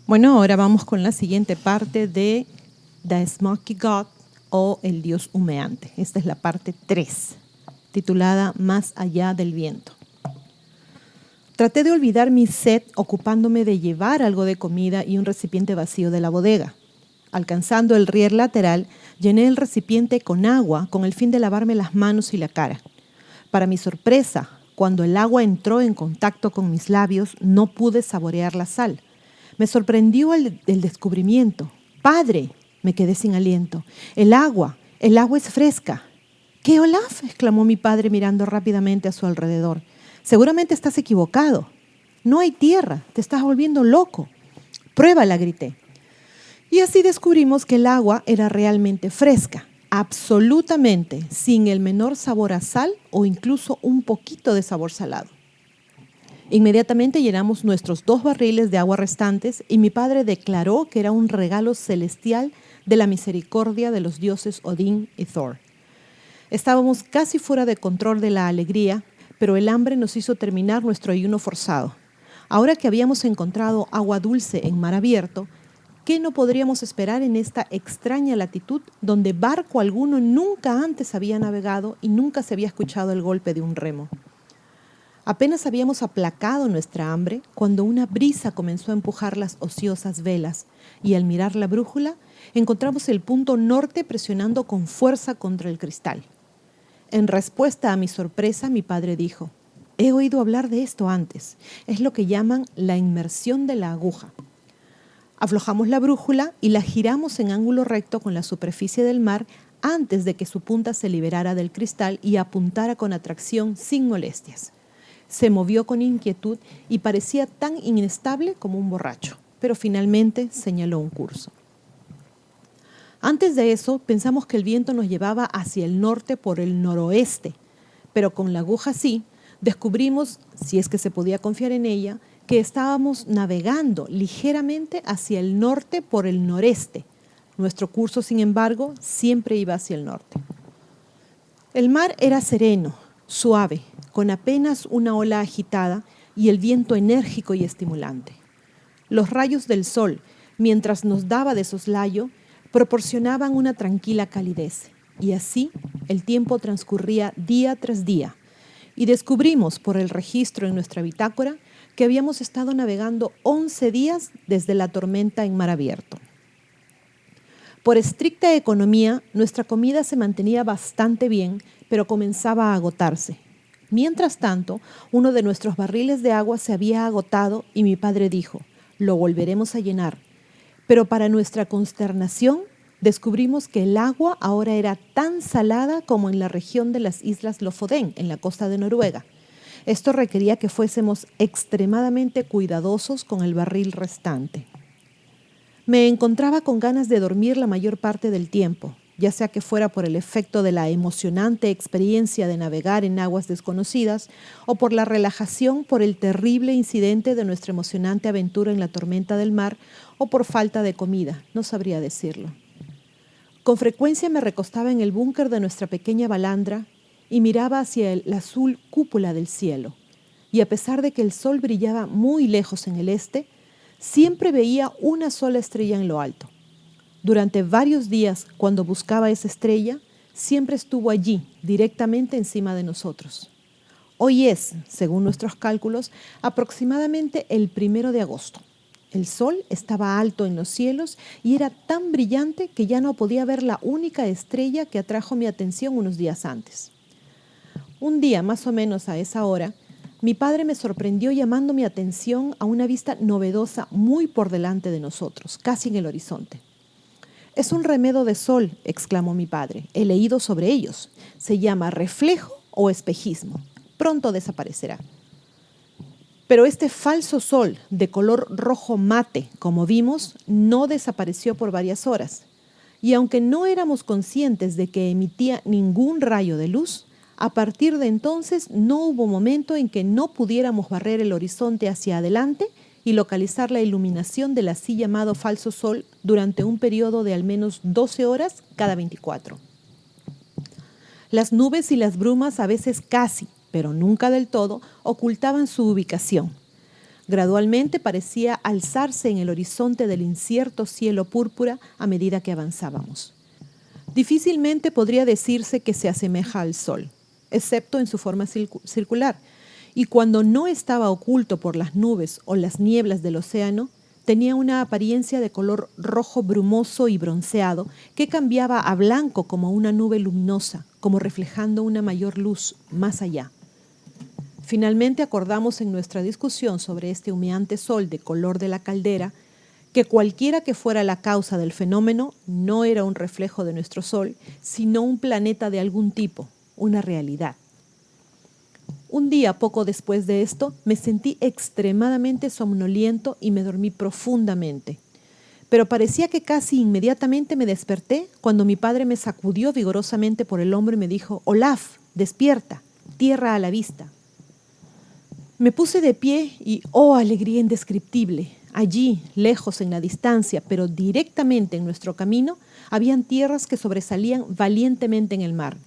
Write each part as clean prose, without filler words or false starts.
Bueno, ahora vamos con la siguiente parte de The Smoky God o El Dios Humeante. Esta es la parte 3, titulada Más allá del viento. Traté de olvidar mi sed ocupándome de llevar algo de comida y un recipiente vacío de la bodega. Alcanzando el riel lateral, llené el recipiente con agua con el fin de lavarme las manos y la cara. Para mi sorpresa, cuando el agua entró en contacto con mis labios, no pude saborear la sal. Me sorprendió el descubrimiento. ¡Padre!, me quedé sin aliento. El agua es fresca. ¿Qué, Olaf?, exclamó mi padre mirando rápidamente a su alrededor. Seguramente estás equivocado. No hay tierra, te estás volviendo loco. Pruébala, grité. Y así descubrimos que el agua era realmente fresca, absolutamente, sin el menor sabor a sal o incluso un poquito de sabor salado. Inmediatamente llenamos nuestros 2 barriles de agua restantes y mi padre declaró que era un regalo celestial de la misericordia de los dioses Odín y Thor. Estábamos casi fuera de control de la alegría, pero el hambre nos hizo terminar nuestro ayuno forzado. Ahora que habíamos encontrado agua dulce en mar abierto, ¿qué no podríamos esperar en esta extraña latitud donde barco alguno nunca antes había navegado y nunca se había escuchado el golpe de un remo? Apenas habíamos aplacado nuestra hambre cuando una brisa comenzó a empujar las ociosas velas y al mirar la brújula encontramos el punto norte presionando con fuerza contra el cristal. En respuesta a mi sorpresa, mi padre dijo: «He oído hablar de esto antes. Es lo que llaman la inmersión de la aguja». Aflojamos la brújula y la giramos en ángulo recto con la superficie del mar antes de que su punta se liberara del cristal y apuntara con atracción sin molestias. Se movió con inquietud y parecía tan inestable como un borracho, pero finalmente señaló un curso. Antes de eso, pensamos que el viento nos llevaba hacia el norte por el noroeste, pero con la aguja así, descubrimos, si es que se podía confiar en ella, que estábamos navegando ligeramente hacia el norte por el noreste. Nuestro curso, sin embargo, siempre iba hacia el norte. El mar era sereno, suave, con apenas una ola agitada y el viento enérgico y estimulante. Los rayos del sol, mientras nos daba de soslayo, proporcionaban una tranquila calidez, y así el tiempo transcurría día tras día, y descubrimos por el registro en nuestra bitácora que habíamos estado navegando 11 días desde la tormenta en mar abierto. Por estricta economía, nuestra comida se mantenía bastante bien, pero comenzaba a agotarse. Mientras tanto, uno de nuestros barriles de agua se había agotado y mi padre dijo: «Lo volveremos a llenar». Pero para nuestra consternación, descubrimos que el agua ahora era tan salada como en la región de las islas Lofoten, en la costa de Noruega. Esto requería que fuésemos extremadamente cuidadosos con el barril restante. Me encontraba con ganas de dormir la mayor parte del tiempo, ya sea que fuera por el efecto de la emocionante experiencia de navegar en aguas desconocidas o por la relajación por el terrible incidente de nuestra emocionante aventura en la tormenta del mar o por falta de comida, no sabría decirlo. Con frecuencia me recostaba en el búnker de nuestra pequeña balandra y miraba hacia la azul cúpula del cielo. Y a pesar de que el sol brillaba muy lejos en el este, siempre veía una sola estrella en lo alto. Durante varios días, cuando buscaba esa estrella, siempre estuvo allí, directamente encima de nosotros. Hoy es, según nuestros cálculos, aproximadamente el 1 de agosto. El sol estaba alto en los cielos y era tan brillante que ya no podía ver la única estrella que atrajo mi atención unos días antes. Un día, más o menos a esa hora, mi padre me sorprendió llamando mi atención a una vista novedosa muy por delante de nosotros, casi en el horizonte. «Es un remedo de sol», exclamó mi padre. «He leído sobre ellos. Se llama reflejo o espejismo. Pronto desaparecerá». Pero este falso sol de color rojo mate, como vimos, no desapareció por varias horas. Y aunque no éramos conscientes de que emitía ningún rayo de luz, a partir de entonces no hubo momento en que no pudiéramos barrer el horizonte hacia adelante y localizar la iluminación del así llamado falso sol durante un periodo de al menos 12 horas cada 24. Las nubes y las brumas a veces casi, pero nunca del todo, ocultaban su ubicación. Gradualmente parecía alzarse en el horizonte del incierto cielo púrpura a medida que avanzábamos. Difícilmente podría decirse que se asemeja al sol, excepto en su forma circular, y cuando no estaba oculto por las nubes o las nieblas del océano, tenía una apariencia de color rojo brumoso y bronceado que cambiaba a blanco como una nube luminosa, como reflejando una mayor luz más allá. Finalmente acordamos en nuestra discusión sobre este humeante sol de color de la caldera que cualquiera que fuera la causa del fenómeno no era un reflejo de nuestro sol, sino un planeta de algún tipo, una realidad. Un día poco después de esto me sentí extremadamente somnoliento y me dormí profundamente. Pero parecía que casi inmediatamente me desperté cuando mi padre me sacudió vigorosamente por el hombro y me dijo: «Olaf, despierta, tierra a la vista». Me puse de pie y, oh alegría indescriptible, allí, lejos en la distancia, pero directamente en nuestro camino, habían tierras que sobresalían valientemente en el mar.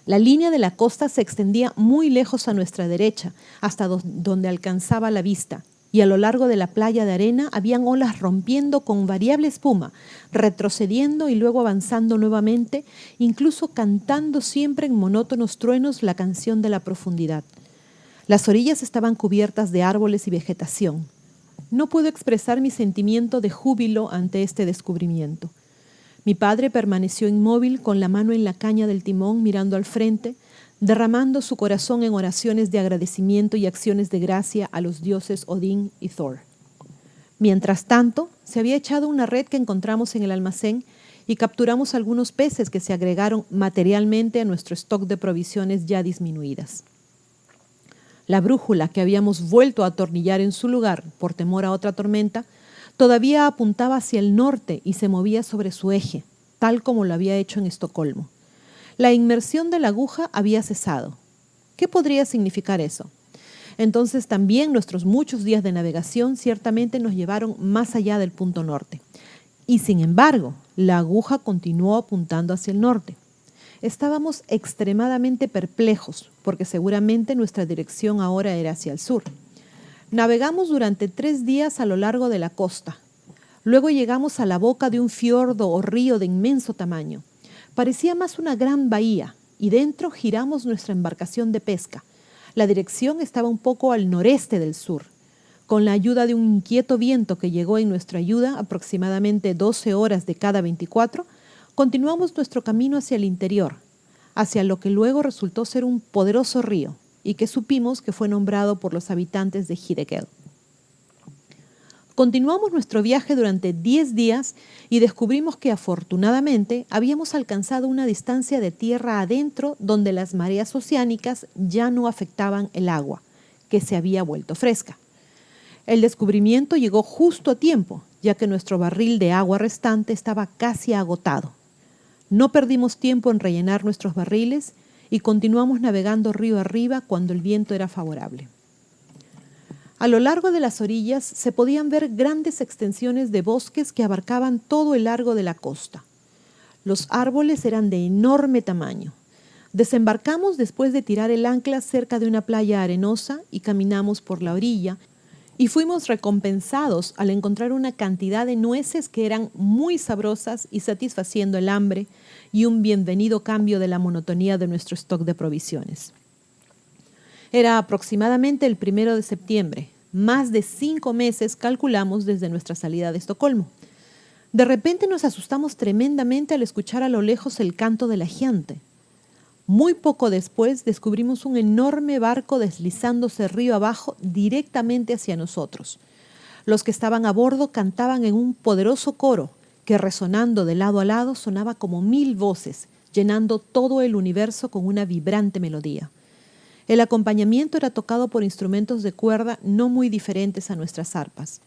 La línea de la costa se extendía muy lejos a nuestra derecha, hasta donde alcanzaba la vista, y a lo largo de la playa de arena habían olas rompiendo con variable espuma, retrocediendo y luego avanzando nuevamente, incluso cantando siempre en monótonos truenos la canción de la profundidad. Las orillas estaban cubiertas de árboles y vegetación. No puedo expresar mi sentimiento de júbilo ante este descubrimiento. Mi padre permaneció inmóvil con la mano en la caña del timón mirando al frente, derramando su corazón en oraciones de agradecimiento y acciones de gracia a los dioses Odín y Thor. Mientras tanto, se había echado una red que encontramos en el almacén y capturamos algunos peces que se agregaron materialmente a nuestro stock de provisiones ya disminuidas. La brújula que habíamos vuelto a atornillar en su lugar por temor a otra tormenta todavía apuntaba hacia el norte y se movía sobre su eje, tal como lo había hecho en Estocolmo. La inmersión de la aguja había cesado. ¿Qué podría significar eso? Entonces también nuestros muchos días de navegación ciertamente nos llevaron más allá del punto norte. Y sin embargo, la aguja continuó apuntando hacia el norte. Estábamos extremadamente perplejos, porque seguramente nuestra dirección ahora era hacia el sur. Navegamos durante 3 días a lo largo de la costa. Luego llegamos a la boca de un fiordo o río de inmenso tamaño. Parecía más una gran bahía, y dentro giramos nuestra embarcación de pesca. La dirección estaba un poco al noreste del sur. Con la ayuda de un inquieto viento que llegó en nuestra ayuda, aproximadamente 12 horas de cada 24, continuamos nuestro camino hacia el interior, hacia lo que luego resultó ser un poderoso río y que supimos que fue nombrado por los habitantes de Hidegel. Continuamos nuestro viaje durante 10 días y descubrimos que afortunadamente habíamos alcanzado una distancia de tierra adentro donde las mareas oceánicas ya no afectaban el agua, que se había vuelto fresca. El descubrimiento llegó justo a tiempo, ya que nuestro barril de agua restante estaba casi agotado. No perdimos tiempo en rellenar nuestros barriles y continuamos navegando río arriba cuando el viento era favorable. A lo largo de las orillas se podían ver grandes extensiones de bosques que abarcaban todo el largo de la costa. Los árboles eran de enorme tamaño. Desembarcamos después de tirar el ancla cerca de una playa arenosa y caminamos por la orilla, y fuimos recompensados al encontrar una cantidad de nueces que eran muy sabrosas y satisfaciendo el hambre y un bienvenido cambio de la monotonía de nuestro stock de provisiones. Era aproximadamente el 1 de septiembre, más de 5 meses calculamos desde nuestra salida de Estocolmo. De repente nos asustamos tremendamente al escuchar a lo lejos el canto de la gente. Muy poco después descubrimos un enorme barco deslizándose río abajo directamente hacia nosotros. Los que estaban a bordo cantaban en un poderoso coro que, resonando de lado a lado, sonaba como 1000 voces, llenando todo el universo con una vibrante melodía. El acompañamiento era tocado por instrumentos de cuerda no muy diferentes a nuestras arpas.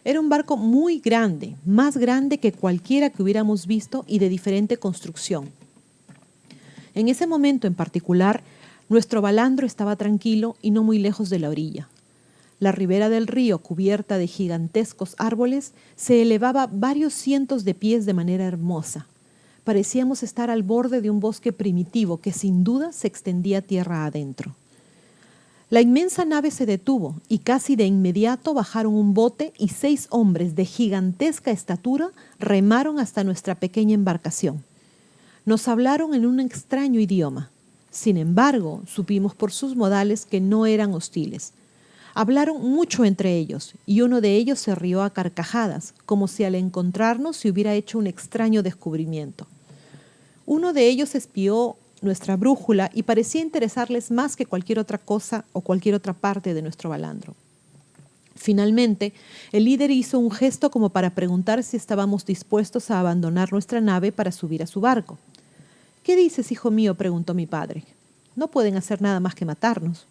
Era un barco muy grande, más grande que cualquiera que hubiéramos visto y de diferente construcción. En ese momento en particular, nuestro balandro estaba tranquilo y no muy lejos de la orilla. La ribera del río, cubierta de gigantescos árboles, se elevaba varios cientos de pies de manera hermosa. Parecíamos estar al borde de un bosque primitivo que sin duda se extendía tierra adentro. La inmensa nave se detuvo y casi de inmediato bajaron un bote y 6 hombres de gigantesca estatura remaron hasta nuestra pequeña embarcación. Nos hablaron en un extraño idioma. Sin embargo, supimos por sus modales que no eran hostiles. Hablaron mucho entre ellos y uno de ellos se rió a carcajadas, como si al encontrarnos se hubiera hecho un extraño descubrimiento. Uno de ellos espió nuestra brújula y parecía interesarles más que cualquier otra cosa o cualquier otra parte de nuestro balandro. Finalmente, el líder hizo un gesto como para preguntar si estábamos dispuestos a abandonar nuestra nave para subir a su barco. «¿Qué dices, hijo mío?», preguntó mi padre. «No pueden hacer nada más que matarnos».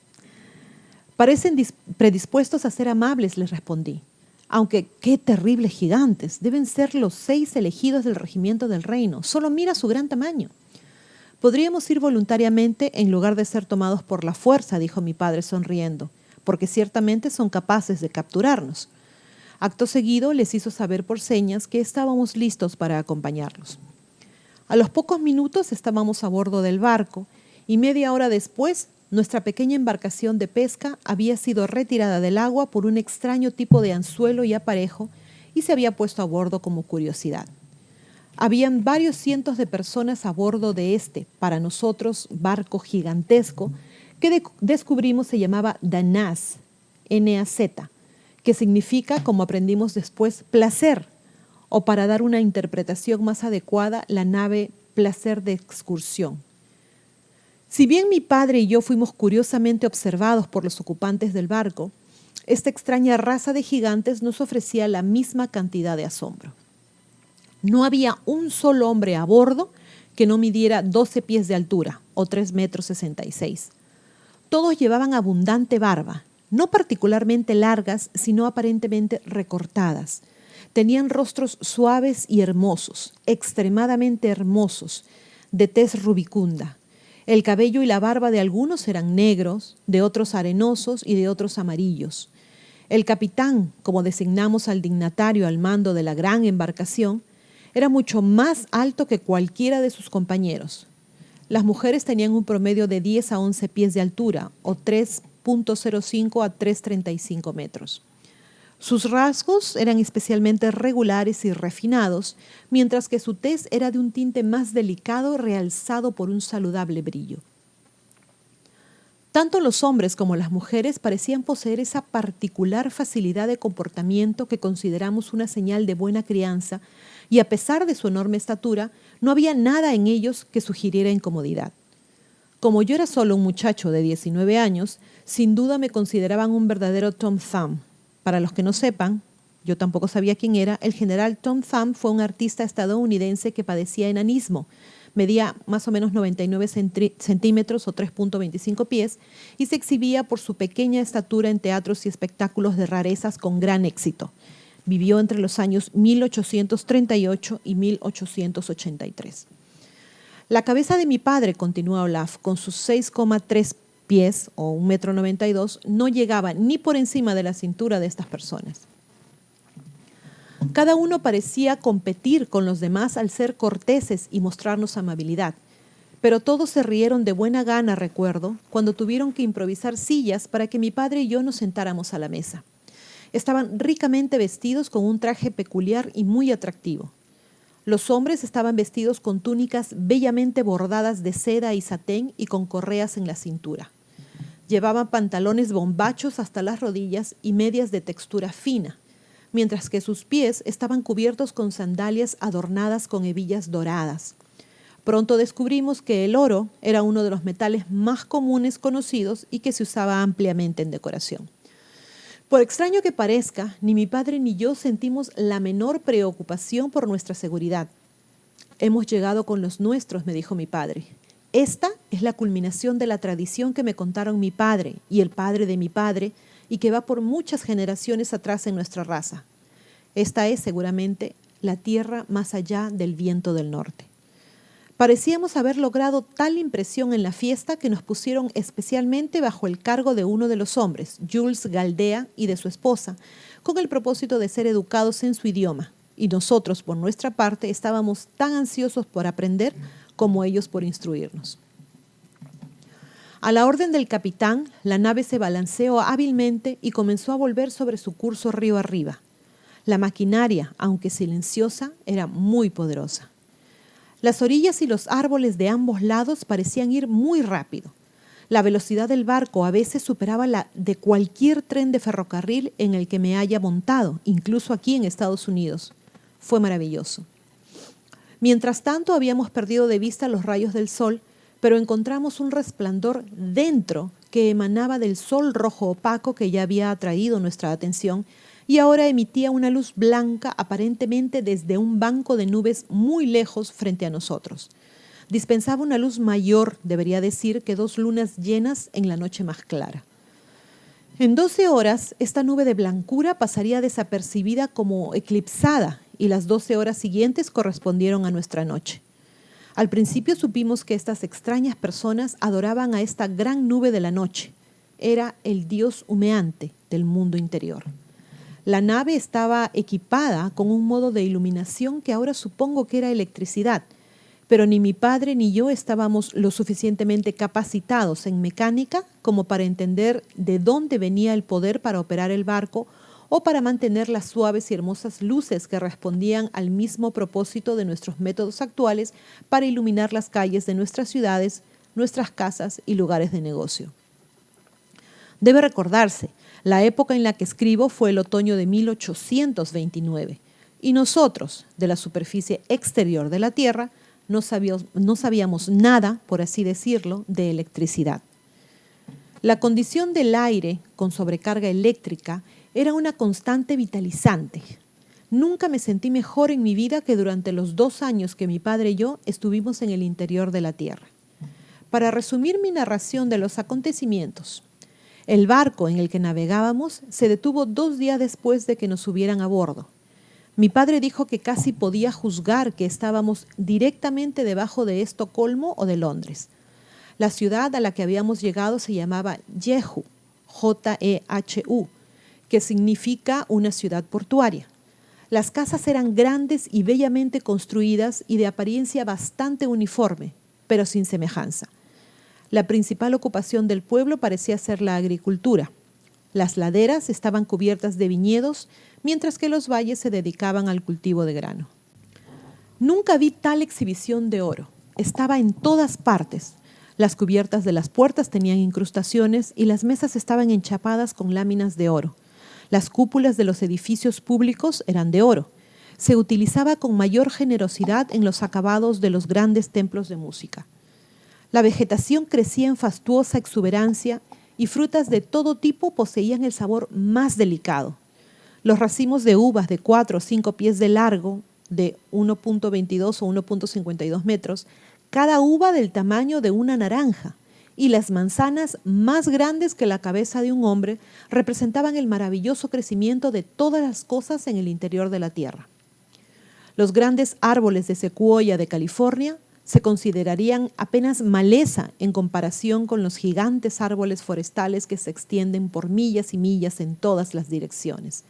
«Parecen predispuestos a ser amables», les respondí. «Aunque qué terribles gigantes, deben ser los 6 elegidos del regimiento del reino. Solo mira su gran tamaño». «Podríamos ir voluntariamente en lugar de ser tomados por la fuerza», dijo mi padre sonriendo, «porque ciertamente son capaces de capturarnos». Acto seguido les hizo saber por señas que estábamos listos para acompañarlos. A los pocos minutos estábamos a bordo del barco y media hora después nuestra pequeña embarcación de pesca había sido retirada del agua por un extraño tipo de anzuelo y aparejo y se había puesto a bordo como curiosidad. Habían varios cientos de personas a bordo de este, para nosotros, barco gigantesco que descubrimos se llamaba Danaz, N-A-Z, que significa, como aprendimos después, placer, o para dar una interpretación más adecuada, la nave Placer de Excursión. Si bien mi padre y yo fuimos curiosamente observados por los ocupantes del barco, esta extraña raza de gigantes nos ofrecía la misma cantidad de asombro. No había un solo hombre a bordo que no midiera 12 pies de altura, o 3,66 metros. Todos llevaban abundante barba, no particularmente largas, sino aparentemente recortadas. Tenían rostros suaves y hermosos, extremadamente hermosos, de tez rubicunda. El cabello y la barba de algunos eran negros, de otros arenosos y de otros amarillos. El capitán, como designamos al dignatario al mando de la gran embarcación, era mucho más alto que cualquiera de sus compañeros. Las mujeres tenían un promedio de 10 a 11 pies de altura, o 3,05 a 3,35 metros. Sus rasgos eran especialmente regulares y refinados, mientras que su tez era de un tinte más delicado realzado por un saludable brillo. Tanto los hombres como las mujeres parecían poseer esa particular facilidad de comportamiento que consideramos una señal de buena crianza, y a pesar de su enorme estatura, no había nada en ellos que sugiriera incomodidad. Como yo era solo un muchacho de 19 años, sin duda me consideraban un verdadero Tom Thumb. Para los que no sepan, yo tampoco sabía quién era, el general Tom Thumb fue un artista estadounidense que padecía enanismo. Medía más o menos 99 centímetros o 3,25 pies y se exhibía por su pequeña estatura en teatros y espectáculos de rarezas con gran éxito. Vivió entre los años 1838 y 1883. La cabeza de mi padre, continuó Olaf, con sus 6,3 pies o 1,92 m, no llegaba ni por encima de la cintura de estas personas. Cada uno parecía competir con los demás al ser corteses y mostrarnos amabilidad, pero todos se rieron de buena gana, recuerdo, cuando tuvieron que improvisar sillas para que mi padre y yo nos sentáramos a la mesa. Estaban ricamente vestidos con un traje peculiar y muy atractivo. Los hombres estaban vestidos con túnicas bellamente bordadas de seda y satén y con correas en la cintura. Llevaban pantalones bombachos hasta las rodillas y medias de textura fina, mientras que sus pies estaban cubiertos con sandalias adornadas con hebillas doradas. Pronto descubrimos que el oro era uno de los metales más comunes conocidos y que se usaba ampliamente en decoración. Por extraño que parezca, ni mi padre ni yo sentimos la menor preocupación por nuestra seguridad. «Hemos llegado con los nuestros», me dijo mi padre. «Esta es la culminación de la tradición que me contaron mi padre y el padre de mi padre y que va por muchas generaciones atrás en nuestra raza. Esta es seguramente la tierra más allá del viento del norte». Parecíamos haber logrado tal impresión en la fiesta que nos pusieron especialmente bajo el cargo de uno de los hombres, Jules Galdea, y de su esposa, con el propósito de ser educados en su idioma. Y nosotros, por nuestra parte, estábamos tan ansiosos por aprender como ellos por instruirnos. A la orden del capitán, la nave se balanceó hábilmente y comenzó a volver sobre su curso río arriba. La maquinaria, aunque silenciosa, era muy poderosa. Las orillas y los árboles de ambos lados parecían ir muy rápido. La velocidad del barco a veces superaba la de cualquier tren de ferrocarril en el que me haya montado, incluso aquí en Estados Unidos. Fue maravilloso. Mientras tanto, habíamos perdido de vista los rayos del sol, pero encontramos un resplandor dentro que emanaba del sol rojo opaco que ya había atraído nuestra atención y ahora emitía una luz blanca aparentemente desde un banco de nubes muy lejos frente a nosotros. Dispensaba una luz mayor, debería decir, que 2 lunas llenas en la noche más clara. En 12 horas, esta nube de blancura pasaría desapercibida como eclipsada y las 12 horas siguientes correspondieron a nuestra noche. Al principio supimos que estas extrañas personas adoraban a esta gran nube de la noche. Era el dios humeante del mundo interior. La nave estaba equipada con un modo de iluminación que ahora supongo que era electricidad, pero ni mi padre ni yo estábamos lo suficientemente capacitados en mecánica como para entender de dónde venía el poder para operar el barco o para mantener las suaves y hermosas luces que respondían al mismo propósito de nuestros métodos actuales para iluminar las calles de nuestras ciudades, nuestras casas y lugares de negocio. Debe recordarse, la época en la que escribo fue el otoño de 1829 y nosotros, de la superficie exterior de la Tierra, no sabíamos nada, por así decirlo, de electricidad. La condición del aire con sobrecarga eléctrica era una constante vitalizante. Nunca me sentí mejor en mi vida que durante los 2 años que mi padre y yo estuvimos en el interior de la Tierra. Para resumir mi narración de los acontecimientos, el barco en el que navegábamos se detuvo 2 días después de que nos subieran a bordo. Mi padre dijo que casi podía juzgar que estábamos directamente debajo de Estocolmo o de Londres. La ciudad a la que habíamos llegado se llamaba Jehu, Jehu, que significa una ciudad portuaria. Las casas eran grandes y bellamente construidas y de apariencia bastante uniforme, pero sin semejanza. La principal ocupación del pueblo parecía ser la agricultura. Las laderas estaban cubiertas de viñedos, mientras que los valles se dedicaban al cultivo de grano. Nunca vi tal exhibición de oro. Estaba en todas partes. Las cubiertas de las puertas tenían incrustaciones y las mesas estaban enchapadas con láminas de oro. Las cúpulas de los edificios públicos eran de oro. Se utilizaba con mayor generosidad en los acabados de los grandes templos de música. La vegetación crecía en fastuosa exuberancia y frutas de todo tipo poseían el sabor más delicado. Los racimos de uvas de 4 o 5 pies de largo, de 1.22 o 1.52 metros, cada uva del tamaño de una naranja, y las manzanas más grandes que la cabeza de un hombre representaban el maravilloso crecimiento de todas las cosas en el interior de la tierra. Los grandes árboles de secuoya de California se considerarían apenas maleza en comparación con los gigantes árboles forestales que se extienden por millas y millas en todas las direcciones.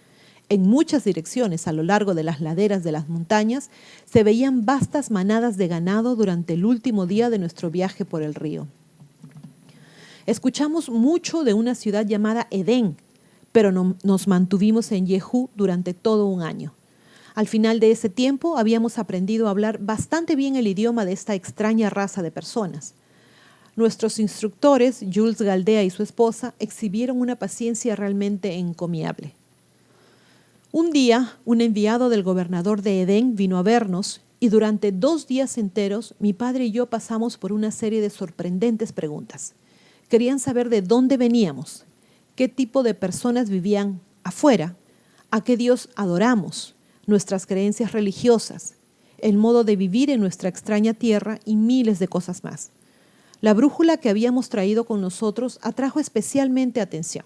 En muchas direcciones a lo largo de las laderas de las montañas se veían vastas manadas de ganado durante el último día de nuestro viaje por el río. Escuchamos mucho de una ciudad llamada Edén, pero nos mantuvimos en Jehu durante todo un año. Al final de ese tiempo habíamos aprendido a hablar bastante bien el idioma de esta extraña raza de personas. Nuestros instructores, Jules Galdea y su esposa, exhibieron una paciencia realmente encomiable. Un día, un enviado del gobernador de Edén vino a vernos y durante 2 días enteros mi padre y yo pasamos por una serie de sorprendentes preguntas. Querían saber de dónde veníamos, qué tipo de personas vivían afuera, a qué Dios adoramos, nuestras creencias religiosas, el modo de vivir en nuestra extraña tierra y miles de cosas más. La brújula que habíamos traído con nosotros atrajo especialmente atención.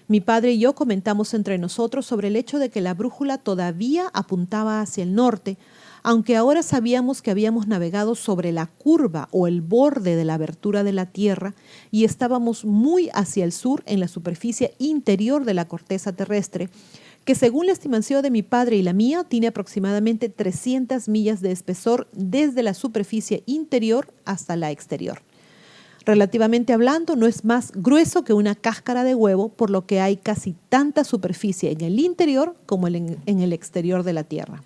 Mi padre y yo comentamos entre nosotros sobre el hecho de que la brújula todavía apuntaba hacia el norte, aunque ahora sabíamos que habíamos navegado sobre la curva o el borde de la abertura de la Tierra y estábamos muy hacia el sur en la superficie interior de la corteza terrestre, que según la estimación de mi padre y la mía, tiene aproximadamente 300 millas de espesor desde la superficie interior hasta la exterior. Relativamente hablando, no es más grueso que una cáscara de huevo, por lo que hay casi tanta superficie en el interior como en el exterior de la Tierra.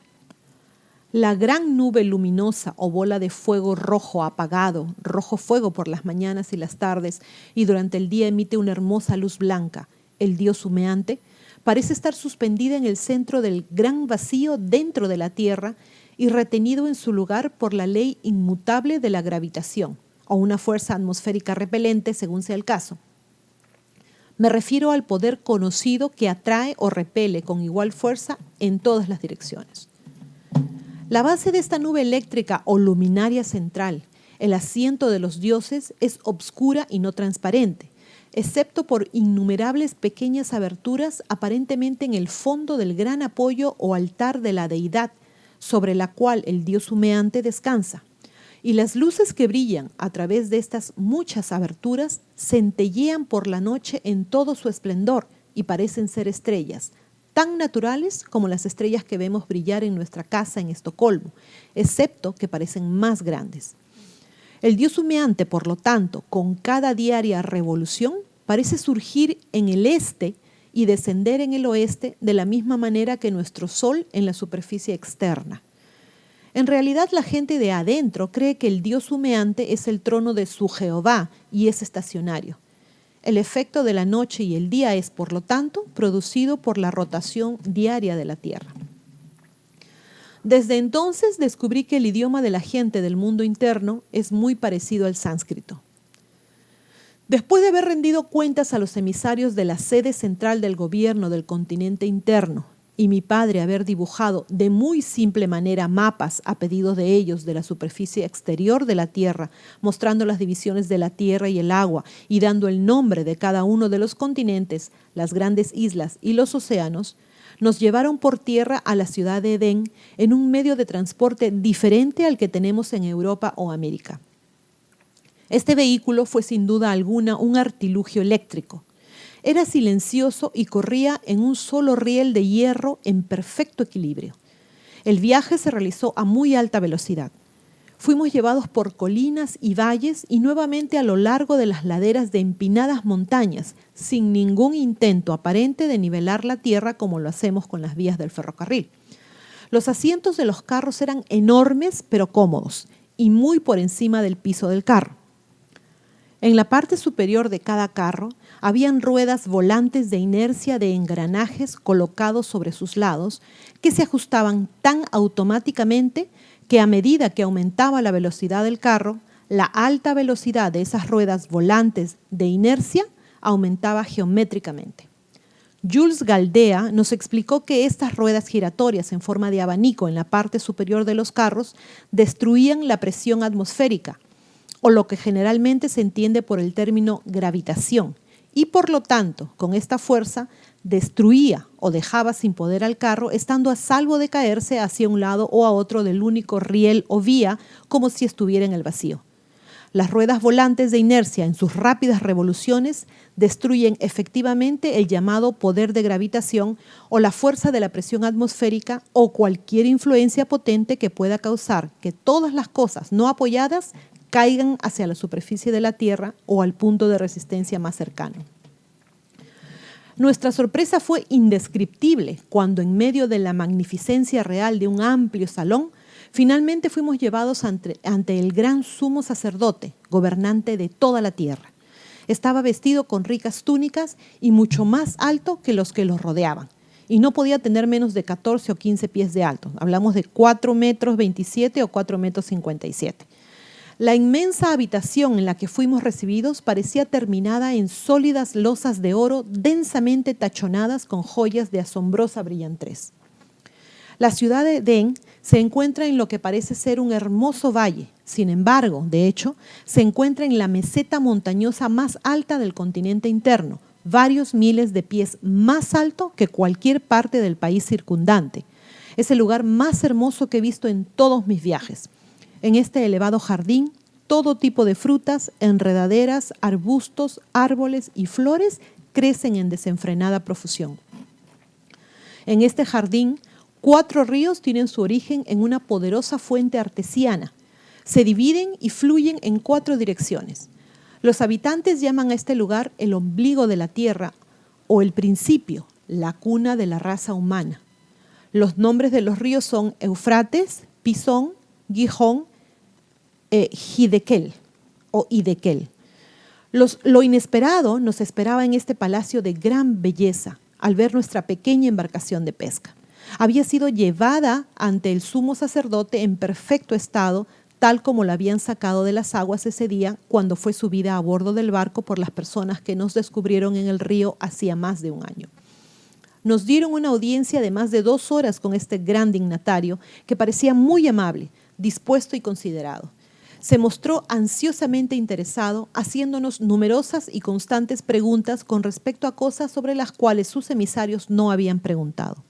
La gran nube luminosa o bola de fuego rojo apagado, rojo fuego por las mañanas y las tardes, y durante el día emite una hermosa luz blanca, el dios humeante, parece estar suspendida en el centro del gran vacío dentro de la Tierra y retenido en su lugar por la ley inmutable de la gravitación, o una fuerza atmosférica repelente, según sea el caso. Me refiero al poder conocido que atrae o repele con igual fuerza en todas las direcciones. La base de esta nube eléctrica o luminaria central, el asiento de los dioses, es obscura y no transparente, excepto por innumerables pequeñas aberturas aparentemente en el fondo del gran apoyo o altar de la deidad, sobre la cual el dios humeante descansa. Y las luces que brillan a través de estas muchas aberturas centellean por la noche en todo su esplendor y parecen ser estrellas, tan naturales como las estrellas que vemos brillar en nuestra casa en Estocolmo, excepto que parecen más grandes. El dios humeante, por lo tanto, con cada diaria revolución, parece surgir en el este y descender en el oeste de la misma manera que nuestro sol en la superficie externa. En realidad, la gente de adentro cree que el dios humeante es el trono de su Jehová y es estacionario. El efecto de la noche y el día es, por lo tanto, producido por la rotación diaria de la Tierra. Desde entonces descubrí que el idioma de la gente del mundo interno es muy parecido al sánscrito. Después de haber rendido cuentas a los emisarios de la sede central del gobierno del continente interno y mi padre haber dibujado de muy simple manera mapas a pedido de ellos de la superficie exterior de la Tierra, mostrando las divisiones de la tierra y el agua y dando el nombre de cada uno de los continentes, las grandes islas y los océanos, nos llevaron por tierra a la ciudad de Edén en un medio de transporte diferente al que tenemos en Europa o América. Este vehículo fue sin duda alguna un artilugio eléctrico. Era silencioso y corría en un solo riel de hierro en perfecto equilibrio. El viaje se realizó a muy alta velocidad. Fuimos llevados por colinas y valles y nuevamente a lo largo de las laderas de empinadas montañas, sin ningún intento aparente de nivelar la tierra como lo hacemos con las vías del ferrocarril. Los asientos de los carros eran enormes pero cómodos y muy por encima del piso del carro. En la parte superior de cada carro habían ruedas volantes de inercia de engranajes colocados sobre sus lados que se ajustaban tan automáticamente que a medida que aumentaba la velocidad del carro, la alta velocidad de esas ruedas volantes de inercia aumentaba geométricamente. Jules Galdea nos explicó que estas ruedas giratorias en forma de abanico en la parte superior de los carros destruían la presión atmosférica, o lo que generalmente se entiende por el término gravitación, y por lo tanto, con esta fuerza, destruía o dejaba sin poder al carro, estando a salvo de caerse hacia un lado o a otro del único riel o vía, como si estuviera en el vacío. Las ruedas volantes de inercia en sus rápidas revoluciones destruyen efectivamente el llamado poder de gravitación o la fuerza de la presión atmosférica o cualquier influencia potente que pueda causar que todas las cosas no apoyadas caigan hacia la superficie de la Tierra o al punto de resistencia más cercano. Nuestra sorpresa fue indescriptible cuando, en medio de la magnificencia real de un amplio salón, finalmente fuimos llevados ante el gran sumo sacerdote, gobernante de toda la tierra. Estaba vestido con ricas túnicas y mucho más alto que los que los rodeaban, y no podía tener menos de 14 o 15 pies de alto. Hablamos de 4,27 metros o 4,57 metros. La inmensa habitación en la que fuimos recibidos parecía terminada en sólidas losas de oro densamente tachonadas con joyas de asombrosa brillantez. La ciudad de Edén se encuentra en lo que parece ser un hermoso valle. Sin embargo, de hecho, se encuentra en la meseta montañosa más alta del continente interno, varios miles de pies más alto que cualquier parte del país circundante. Es el lugar más hermoso que he visto en todos mis viajes. En este elevado jardín, todo tipo de frutas, enredaderas, arbustos, árboles y flores crecen en desenfrenada profusión. En este jardín, 4 ríos tienen su origen en una poderosa fuente artesiana. Se dividen y fluyen en 4 direcciones. Los habitantes llaman a este lugar el ombligo de la tierra o el principio, la cuna de la raza humana. Los nombres de los ríos son Eufrates, Pisón, Gijón, Hiddekel o Hiddekel. Lo inesperado nos esperaba en este palacio de gran belleza al ver nuestra pequeña embarcación de pesca. Había sido llevada ante el sumo sacerdote en perfecto estado, tal como la habían sacado de las aguas ese día cuando fue subida a bordo del barco por las personas que nos descubrieron en el río hacía más de un año. Nos dieron una audiencia de más de 2 horas con este gran dignatario que parecía muy amable, dispuesto y considerado. Se mostró ansiosamente interesado, haciéndonos numerosas y constantes preguntas con respecto a cosas sobre las cuales sus emisarios no habían preguntado.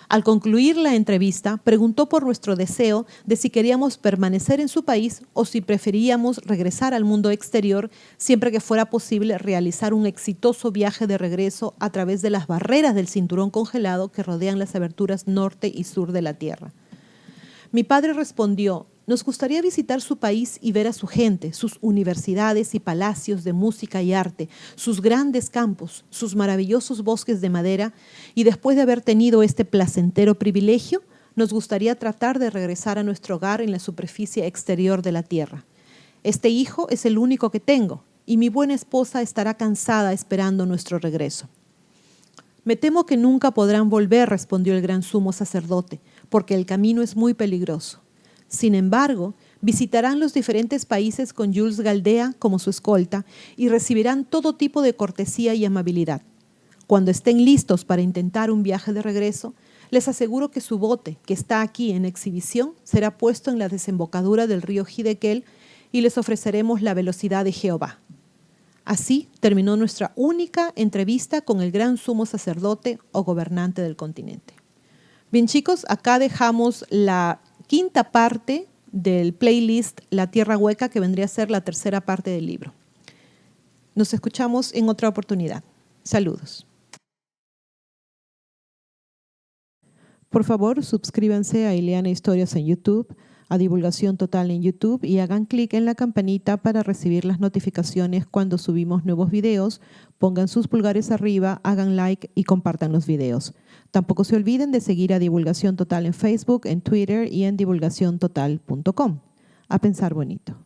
Al concluir la entrevista, preguntó por nuestro deseo de si queríamos permanecer en su país o si preferíamos regresar al mundo exterior siempre que fuera posible realizar un exitoso viaje de regreso a través de las barreras del cinturón congelado que rodean las aberturas norte y sur de la Tierra. Mi padre respondió: nos gustaría visitar su país y ver a su gente, sus universidades y palacios de música y arte, sus grandes campos, sus maravillosos bosques de madera, y después de haber tenido este placentero privilegio, nos gustaría tratar de regresar a nuestro hogar en la superficie exterior de la tierra. Este hijo es el único que tengo, y mi buena esposa estará cansada esperando nuestro regreso. Me temo que nunca podrán volver, respondió el gran sumo sacerdote, porque el camino es muy peligroso. Sin embargo, visitarán los diferentes países con Jules Galdea como su escolta y recibirán todo tipo de cortesía y amabilidad. Cuando estén listos para intentar un viaje de regreso, les aseguro que su bote, que está aquí en exhibición, será puesto en la desembocadura del río Hiddekel y les ofreceremos la velocidad de Jehová. Así terminó nuestra única entrevista con el gran sumo sacerdote o gobernante del continente. Bien, chicos, acá dejamos la quinta parte del playlist La Tierra Hueca, que vendría a ser la tercera parte del libro. Nos escuchamos en otra oportunidad. Saludos. Por favor, suscríbanse a Ileana Historias en YouTube, a Divulgación Total en YouTube y hagan clic en la campanita para recibir las notificaciones cuando subimos nuevos videos. Pongan sus pulgares arriba, hagan like y compartan los videos. Tampoco se olviden de seguir a Divulgación Total en Facebook, en Twitter y en divulgaciontotal.com. A pensar bonito.